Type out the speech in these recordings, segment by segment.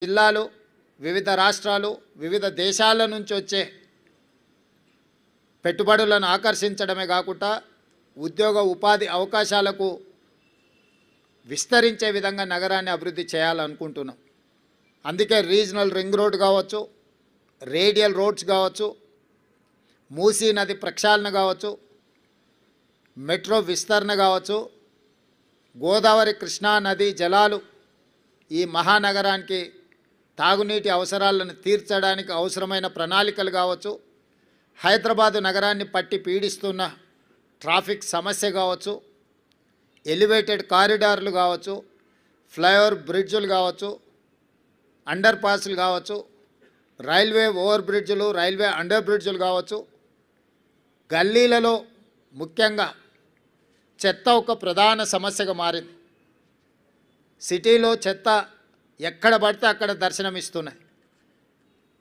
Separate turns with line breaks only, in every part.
జిల్లాలు, వివిధ రాష్ట్రాలు, వివిధ దేశాల నుంచి వచ్చే పెట్టుబడులను ఆకర్షించడమే కాకుండా ఉద్యోగ ఉపాధి అవకాశాలకు విస్తరించే విధంగా నగరాన్ని అభివృద్ధి చేయాలనుకుంటున్నాం. అందుకే రీజనల్ రింగ్ రోడ్ కావచ్చు, రేడియల్ రోడ్స్ కావచ్చు, మూసీ నది ప్రక్షాళన కావచ్చు, మెట్రో విస్తరణ కావచ్చు, గోదావరి కృష్ణా నది జలాలు ఈ మహానగరానికి తాగునీటి అవసరాలను తీర్చడానికి అవసరమైన ప్రణాళికలు కావచ్చు, హైదరాబాదు నగరాన్ని పట్టి పీడిస్తున్న ట్రాఫిక్ సమస్య కావచ్చు, ఎలివేటెడ్ కారిడార్లు కావచ్చు, ఫ్లైఓవర్ బ్రిడ్జులు కావచ్చు, అండర్ పాస్లు కావచ్చు, రైల్వే ఓవర్ బ్రిడ్జులు, రైల్వే అండర్ బ్రిడ్జులు కావచ్చు, గల్లీలలో ముఖ్యంగా చెత్త ఒక ప్రధాన సమస్యగా మారింది. సిటీలో చెత్త ఎక్కడ పడితే అక్కడ దర్శనమిస్తున్నాయి.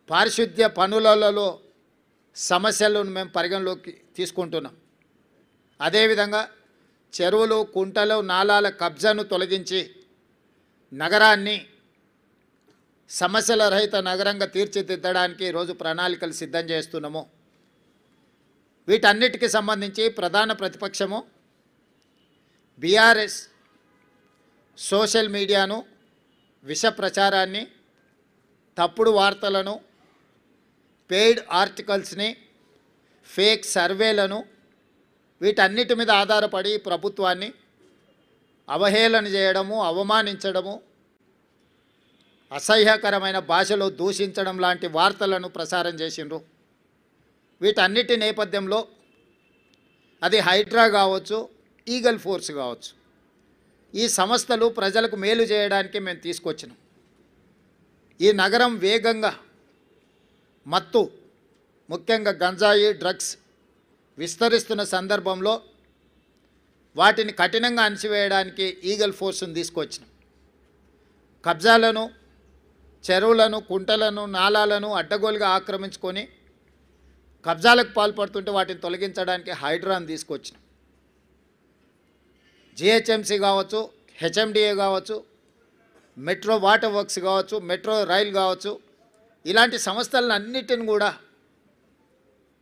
పారిశుద్ధ్య పనులలో సమస్యలను మేము పరిగణలోకి తీసుకుంటున్నాం. అదేవిధంగా చెరువులు, కుంటలు, నాలాల కబ్జాను తొలగించి నగరాన్ని సమస్యల రహిత నగరంగా తీర్చిదిద్దడానికి ఈరోజు ప్రణాళికలు సిద్ధం చేస్తున్నాము. వీటన్నిటికీ సంబంధించి ప్రధాన ప్రతిపక్షము బీఆర్ఎస్ సోషల్ మీడియాను, విష ప్రచారాన్ని, తప్పుడు వార్తలను, పెయిడ్ ఆర్టికల్స్ని, ఫేక్ సర్వేలను, వీటన్నిటి మీద ఆధారపడి ప్రభుత్వాన్ని అవహేళన చేయడము, అవమానించడము, అసహ్యకరమైన భాషలో దూషించడం లాంటి వార్తలను ప్రసారం చేసిండ్రు. వీటన్నిటి నేపథ్యంలో అది హైడ్రా కావచ్చు, ఈగల్ ఫోర్స్ కావచ్చు, ఈ సంస్థలు ప్రజలకు మేలు చేయడానికి మేము తీసుకొచ్చినాం. ఈ నగరం వేగంగా మత్తు, ముఖ్యంగా గంజాయి, డ్రగ్స్ విస్తరిస్తున్న సందర్భంలో వాటిని కఠినంగా అణిచివేయడానికి ఈగల్ ఫోర్స్ను తీసుకొచ్చినాం. కబ్జాలను, చెరువులను, కుంటలను, నాలాలను అడ్డగోలుగా ఆక్రమించుకొని కబ్జాలకు పాల్పడుతుంటే వాటిని తొలగించడానికి హైడ్రాను తీసుకొచ్చినాం. జిహెచ్ఎంసీ కావచ్చు, హెచ్ఎండిఏ కావచ్చు, మెట్రో వాటర్ వర్క్స్ కావచ్చు, మెట్రో రైల్ కావచ్చు, ఇలాంటి సంస్థలను అన్నిటిని కూడా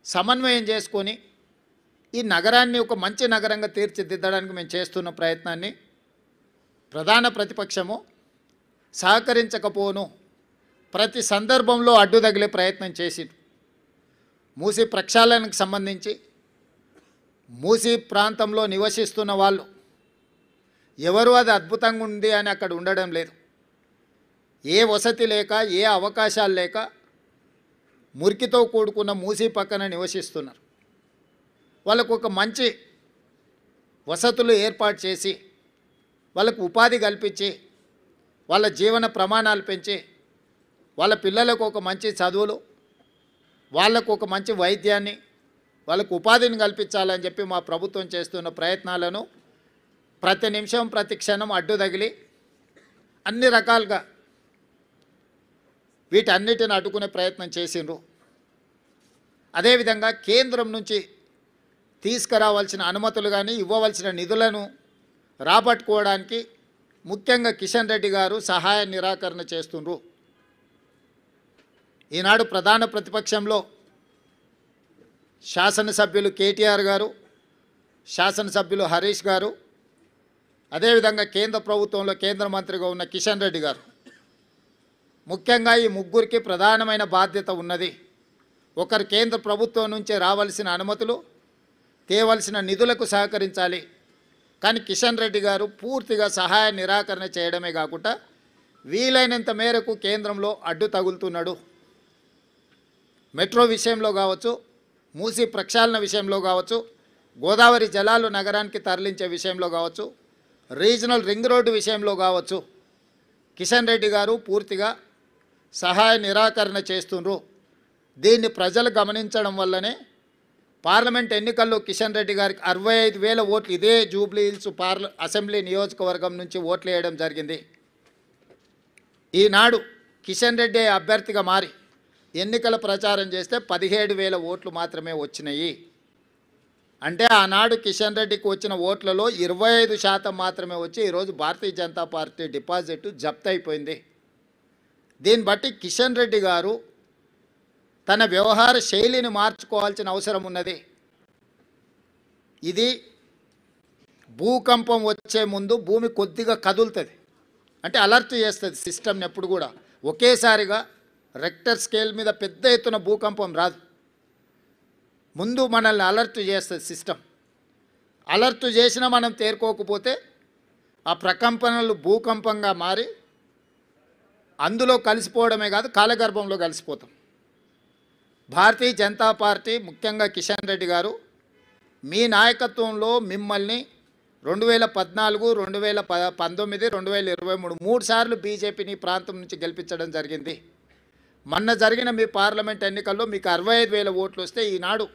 సమన్వయం చేసుకొని ఈ నగరాన్ని ఒక మంచి నగరంగా తీర్చిదిద్దడానికి మేము చేస్తున్న ప్రయత్నాన్ని ప్రధాన ప్రతిపక్షము సహకరించకపోను ప్రతి సందర్భంలో అడ్డు తగిలే ప్రయత్నం చేసింది. మూసీ ప్రక్షాళనకు సంబంధించి మూసీ ప్రాంతంలో నివసిస్తున్న వాళ్ళు ఎవరు అది అద్భుతంగా ఉంది అని అక్కడ ఉండడం లేదు. ఏ వసతి లేక, ఏ అవకాశాలు లేక మురికితో కూడుకున్న మూసీ పక్కన నివసిస్తున్నారు. వాళ్ళకు ఒక మంచి వసతులు ఏర్పాటు చేసి, వాళ్ళకు ఉపాధి కల్పించి, వాళ్ళ జీవన ప్రమాణాలు పెంచి, వాళ్ళ పిల్లలకు ఒక మంచి చదువులు, వాళ్ళకు ఒక మంచి వైద్యాన్ని, వాళ్ళకు ఉపాధిని కల్పించాలని చెప్పి మా ప్రభుత్వం చేస్తున్న ప్రయత్నాలను ప్రతి నిమిషం, ప్రతి క్షణం అడ్డు తగిలి అన్ని రకాలుగా వీటన్నిటిని అడ్డుకునే ప్రయత్నం చేసిండ్రు. అదేవిధంగా కేంద్రం నుంచి తీసుకురావాల్సిన అనుమతులు కానీ, ఇవ్వవలసిన నిధులను రాబట్టుకోవడానికి ముఖ్యంగా కిషన్ రెడ్డి గారు సహాయ నిరాకరణ చేస్తుండ్రు. ఈనాడు ప్రధాన ప్రతిపక్షంలో శాసనసభ్యులు కేటీఆర్ గారు, శాసనసభ్యులు హరీష్ గారు, అదేవిధంగా కేంద్ర ప్రభుత్వంలో కేంద్ర మంత్రిగా ఉన్న కిషన్ రెడ్డి గారు, ముఖ్యంగా ఈ ముగ్గురికి ప్రధానమైన బాధ్యత ఉన్నది. ఒకరు కేంద్ర ప్రభుత్వం నుంచి రావాల్సిన అనుమతులు, తేవలసిన నిధులకు సహకరించాలి. కానీ కిషన్ రెడ్డి గారు పూర్తిగా సహాయ నిరాకరణ చేయడమే కాకుండా వీలైనంత మేరకు కేంద్రంలో అడ్డు తగులుతున్నాడు. మెట్రో విషయంలో కావచ్చు, మూసీ ప్రక్షాళన విషయంలో కావచ్చు, గోదావరి జలాలు నగరానికి తరలించే విషయంలో కావచ్చు, రీజనల్ రింగ్ రోడ్డు విషయంలో కావచ్చు, కిషన్ రెడ్డి గారు పూర్తిగా సహాయ నిరాకరణ చేస్తుండ్రు. దీన్ని ప్రజలు గమనించడం వల్లనే పార్లమెంట్ ఎన్నికల్లో కిషన్ రెడ్డి గారికి 65,000 ఓట్లు ఇదే జూబ్లీ హిల్స్ అసెంబ్లీ నియోజకవర్గం నుంచి ఓట్లు వేయడం జరిగింది. ఈనాడు కిషన్ రెడ్డి అభ్యర్థిగా మారి ఎన్నికల ప్రచారం చేస్తే 17,000 ఓట్లు మాత్రమే వచ్చినాయి. అంటే ఆనాడు కిషన్ రెడ్డికి వచ్చిన ఓట్లలో 25% మాత్రమే వచ్చి ఈరోజు భారతీయ జనతా పార్టీ డిపాజిట్ జప్తు అయిపోయింది. దీన్ని బట్టి కిషన్ రెడ్డి గారు తన వ్యవహార శైలిని మార్చుకోవాల్సిన అవసరం ఉన్నది. ఇది భూకంపం వచ్చే ముందు భూమి కొద్దిగా కదులుతుంది, అంటే అలర్ట్ చేస్తుంది సిస్టమ్ని. ఎప్పుడు కూడా ఒకేసారిగా రెక్టర్ స్కేల్ మీద పెద్ద ఎత్తున భూకంపం రాదు, ముందు మనల్ని అలర్ట్ చేస్తుంది సిస్టమ్. అలర్ట్ చేసినా మనం తేరుకోకపోతే ఆ ప్రకంపనలు భూకంపంగా మారి అందులో కలిసిపోవడమే కాదు, కాలగర్భంలో కలిసిపోతాం. భారతీయ జనతా పార్టీ, ముఖ్యంగా కిషన్ రెడ్డి గారు, మీ నాయకత్వంలో మిమ్మల్ని 2014, 2019, 2023 3 సార్లు బీజేపీని ప్రాంతం నుంచి గెలిపించడం జరిగింది. మొన్న జరిగిన మీ పార్లమెంట్ ఎన్నికల్లో మీకు 65,000 ఓట్లు వస్తే ఈనాడు